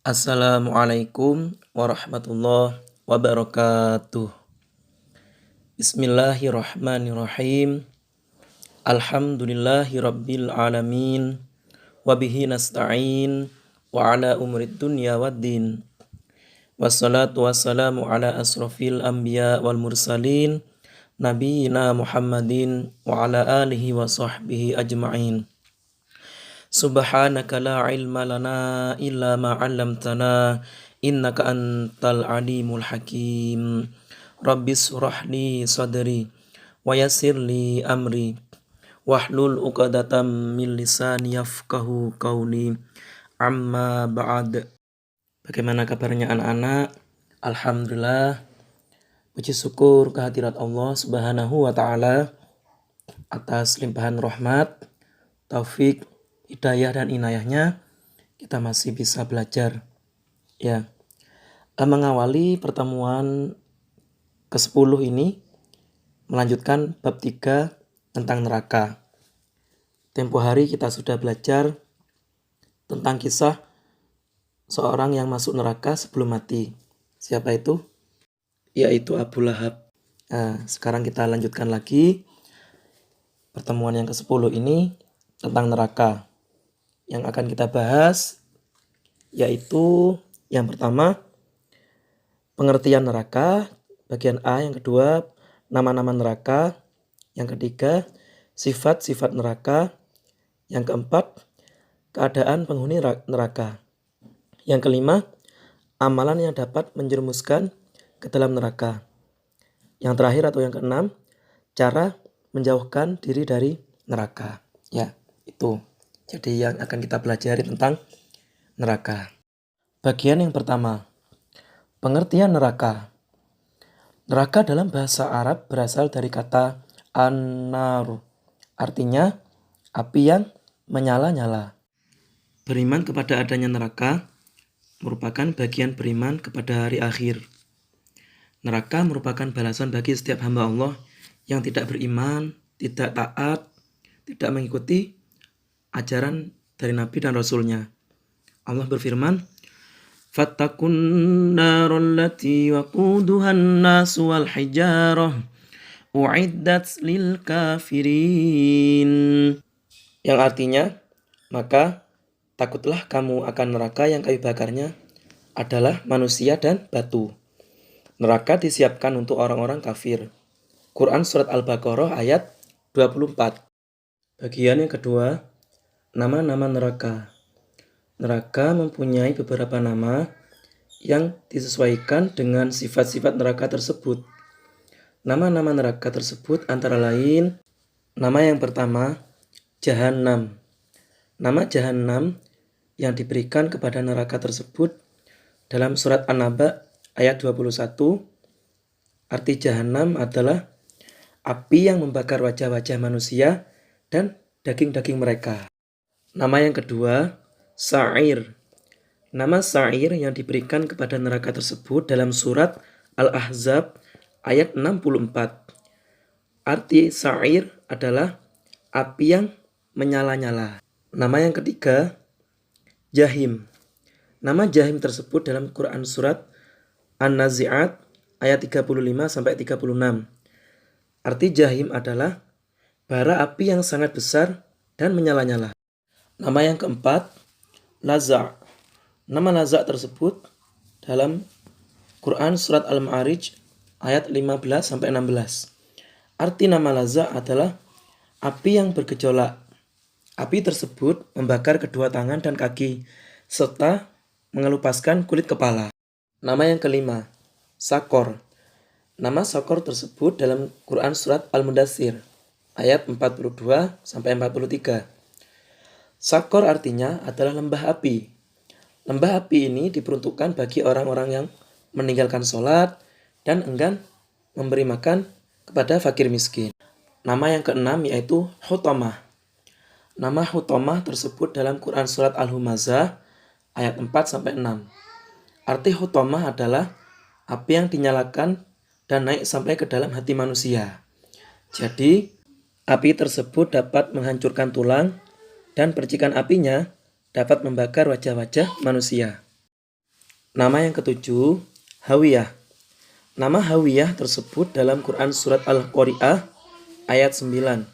Assalamualaikum warahmatullahi wabarakatuh. Bismillahirrahmanirrahim. Alhamdulillahi rabbil alamin. Wabihi nasta'in. Wa ala umurid dunya waddin. Wassalatu wassalamu ala asrafil anbiya wal mursalin. Nabiyina Muhammadin wa ala alihi wa sahbihi ajma'in. Subhanaka la ilma lana illa ma 'allamtana innaka antal alimul hakim. Rabbis surahli sadri wa yassirli amri wahlul 'uqdatam min lisani yafqahu qawli. Amma ba'd. Bagaimana kabarnya anak-anak? Alhamdulillah, puji syukur kehadirat Allah Subhanahu wa taala atas limpahan rahmat, taufik, hidayah dan inayahnya kita masih bisa belajar ya. Mengawali pertemuan ke-10 ini melanjutkan bab 3 tentang neraka. Tempo hari kita sudah belajar tentang kisah seorang yang masuk neraka sebelum mati. Siapa itu? Yaitu Abu Lahab. Nah, sekarang kita lanjutkan lagi pertemuan yang ke-10 ini tentang neraka. Yang akan kita bahas yaitu yang pertama pengertian neraka, bagian A. Yang kedua nama-nama neraka. Yang ketiga sifat-sifat neraka. Yang keempat keadaan penghuni neraka. Yang kelima amalan yang dapat menjerumuskan ke dalam neraka. Yang terakhir atau yang keenam cara menjauhkan diri dari neraka. Ya, itu. Jadi yang akan kita pelajari tentang neraka. Bagian yang pertama, pengertian neraka. Neraka dalam bahasa Arab berasal dari kata an-naru, artinya api yang menyala-nyala. Beriman kepada adanya neraka merupakan bagian beriman kepada hari akhir. Neraka merupakan balasan bagi setiap hamba Allah yang tidak beriman, tidak taat, tidak mengikuti ajaran dari Nabi dan Rasulnya. Allah berfirman, "Fattakun narul lati waquduhan nasu wal hijarah u'iddat lil kafirin." Yang artinya, maka takutlah kamu akan neraka yang kayu bakarnya adalah manusia dan batu. Neraka disiapkan untuk orang-orang kafir. Quran Surat Al-Baqarah ayat 24. Bagian yang kedua, nama-nama neraka. Neraka mempunyai beberapa nama yang disesuaikan dengan sifat-sifat neraka tersebut. Nama-nama neraka tersebut antara lain, nama yang pertama, Jahannam. Nama Jahannam yang diberikan kepada neraka tersebut dalam surat An-Naba ayat 21, arti Jahannam adalah api yang membakar wajah-wajah manusia dan daging-daging mereka. Nama yang kedua, Sa'ir. Nama Sa'ir yang diberikan kepada neraka tersebut dalam surat Al-Ahzab ayat 64. Arti Sa'ir adalah api yang menyala-nyala. Nama yang ketiga, Jahim. Nama Jahim tersebut dalam Quran surat An-Nazi'at ayat 35-36. Arti Jahim adalah bara api yang sangat besar dan menyala-nyala. Nama yang keempat, Laza'. Nama Laza' tersebut dalam Quran surat Al-Ma'arij ayat 15-16. Arti nama Laza' adalah api yang bergejolak. Api tersebut membakar kedua tangan dan kaki serta mengelupaskan kulit kepala. Nama yang kelima, Sakor. Nama Sakor tersebut dalam Quran surat Al-Mudaththir ayat 42-43. Sakor artinya adalah lembah api. Lembah api ini diperuntukkan bagi orang-orang yang meninggalkan sholat dan enggan memberi makan kepada fakir miskin. Nama yang keenam yaitu Hutamah. Nama Hutamah tersebut dalam Quran surat Al-Humazah ayat 4-6. Arti Hutamah adalah api yang dinyalakan dan naik sampai ke dalam hati manusia. Jadi, api tersebut dapat menghancurkan tulang dan percikan apinya dapat membakar wajah-wajah manusia. Nama yang ketujuh, Hawiyah. Nama Hawiyah tersebut dalam Quran Surat Al-Qari'ah ayat 9.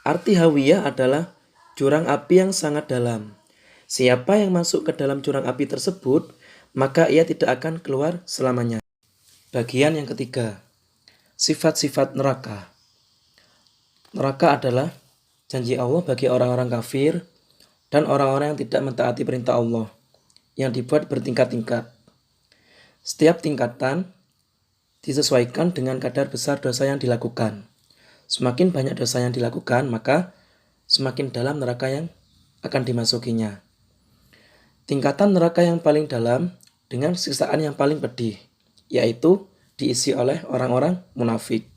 Arti Hawiyah adalah jurang api yang sangat dalam. Siapa yang masuk ke dalam jurang api tersebut, maka ia tidak akan keluar selamanya. Bagian yang ketiga, sifat-sifat neraka. Neraka adalah janji Allah bagi orang-orang kafir dan orang-orang yang tidak mentaati perintah Allah, yang dibuat bertingkat-tingkat. Setiap tingkatan disesuaikan dengan kadar besar dosa yang dilakukan. Semakin banyak dosa yang dilakukan, maka semakin dalam neraka yang akan dimasukinya. Tingkatan neraka yang paling dalam dengan siksaan yang paling pedih, yaitu diisi oleh orang-orang munafik.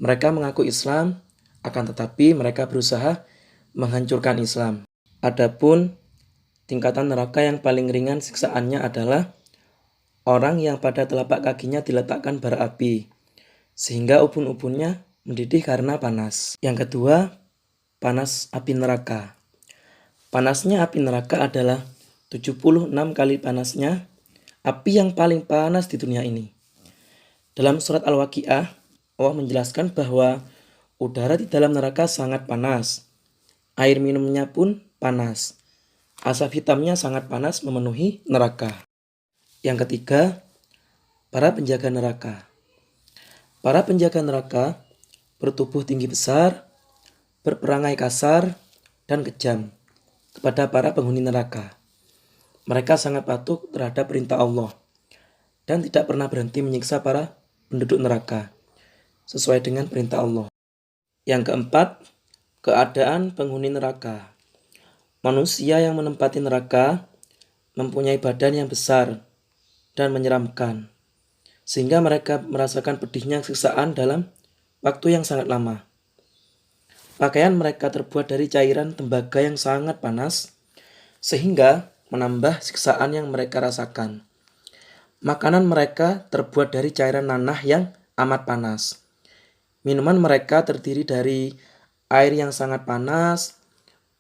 Mereka mengaku Islam, akan tetapi mereka berusaha menghancurkan Islam. Adapun tingkatan neraka yang paling ringan siksaannya adalah orang yang pada telapak kakinya diletakkan bara api, sehingga ubun-ubunnya mendidih karena panas. Yang kedua, panas api neraka. Panasnya api neraka adalah 76 kali panasnya api yang paling panas di dunia ini. Dalam surat Al-Waqiah, Allah menjelaskan bahwa udara di dalam neraka sangat panas. Air minumnya pun panas. Asap hitamnya sangat panas memenuhi neraka. Yang ketiga, para penjaga neraka. Para penjaga neraka bertubuh tinggi besar, berperangai kasar, dan kejam kepada para penghuni neraka. Mereka sangat patuh terhadap perintah Allah dan tidak pernah berhenti menyiksa para penduduk neraka sesuai dengan perintah Allah. Yang keempat, keadaan penghuni neraka. Manusia yang menempati neraka mempunyai badan yang besar dan menyeramkan, sehingga mereka merasakan pedihnya siksaan dalam waktu yang sangat lama. Pakaian mereka terbuat dari cairan tembaga yang sangat panas, sehingga menambah siksaan yang mereka rasakan. Makanan mereka terbuat dari cairan nanah yang amat panas. Minuman mereka terdiri dari air yang sangat panas.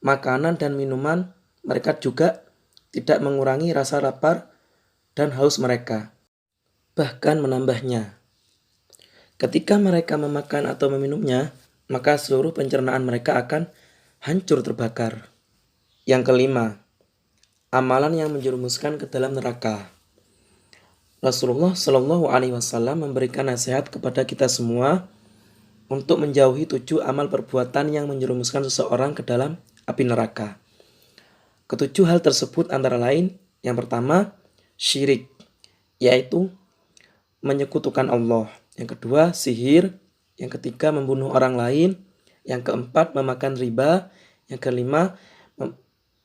Makanan dan minuman mereka juga tidak mengurangi rasa lapar dan haus mereka, bahkan menambahnya. Ketika mereka memakan atau meminumnya, maka seluruh pencernaan mereka akan hancur terbakar. Yang kelima, amalan yang menjerumuskan ke dalam neraka. Rasulullah Shallallahu Alaihi Wasallam memberikan nasihat kepada kita semua untuk menjauhi 7 amal perbuatan yang menjerumuskan seseorang ke dalam api neraka. Ketujuh hal tersebut antara lain, yang pertama, syirik, yaitu menyekutukan Allah. Yang kedua, sihir. Yang ketiga, membunuh orang lain. Yang keempat, memakan riba. Yang kelima,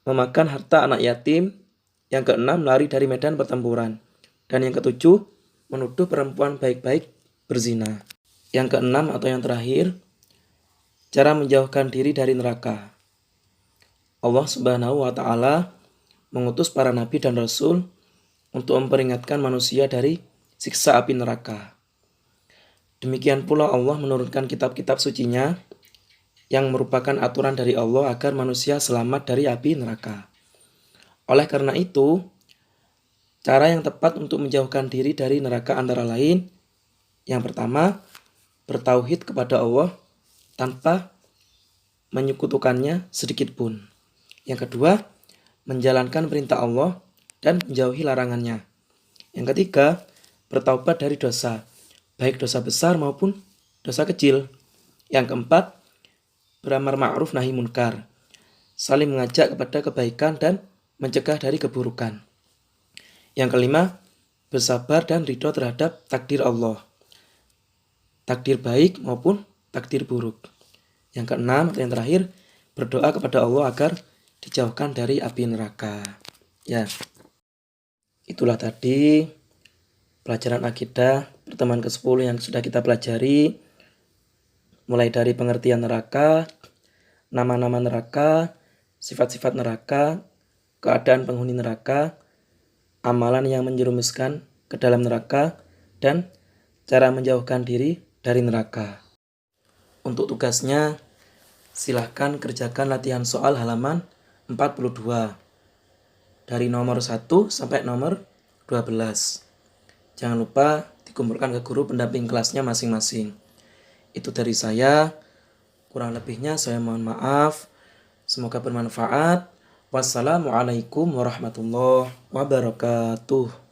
memakan harta anak yatim. Yang keenam, lari dari medan pertempuran. Dan yang ketujuh, menuduh perempuan baik-baik berzina. Yang keenam atau yang terakhir, cara menjauhkan diri dari neraka. Allah Subhanahu wa Ta'ala mengutus para nabi dan rasul untuk memperingatkan manusia dari siksa api neraka. Demikian pula Allah menurunkan kitab-kitab sucinya yang merupakan aturan dari Allah agar manusia selamat dari api neraka. Oleh karena itu, cara yang tepat untuk menjauhkan diri dari neraka antara lain, yang pertama, bertauhid kepada Allah tanpa menyekutukannya sedikit pun. Yang kedua, menjalankan perintah Allah dan menjauhi larangannya. Yang ketiga, bertaubat dari dosa, baik dosa besar maupun dosa kecil. Yang keempat, beramar ma'ruf nahi munkar, saling mengajak kepada kebaikan dan mencegah dari keburukan. Yang kelima, bersabar dan ridho terhadap takdir Allah, takdir baik maupun takdir buruk. Yang keenam atau yang terakhir, berdoa kepada Allah agar dijauhkan dari api neraka. Ya, itulah tadi pelajaran akidah pertemuan ke-10 yang sudah kita pelajari, mulai dari pengertian neraka, nama-nama neraka, sifat-sifat neraka, keadaan penghuni neraka, amalan yang menjerumuskan ke dalam neraka, dan cara menjauhkan diri dari neraka. Untuk tugasnya, silahkan kerjakan latihan soal halaman 42 dari nomor 1 sampai nomor 12. Jangan lupa dikumpulkan ke guru pendamping kelasnya masing-masing. Itu dari saya, kurang lebihnya saya mohon maaf. Semoga bermanfaat. Wassalamualaikum warahmatullahi wabarakatuh.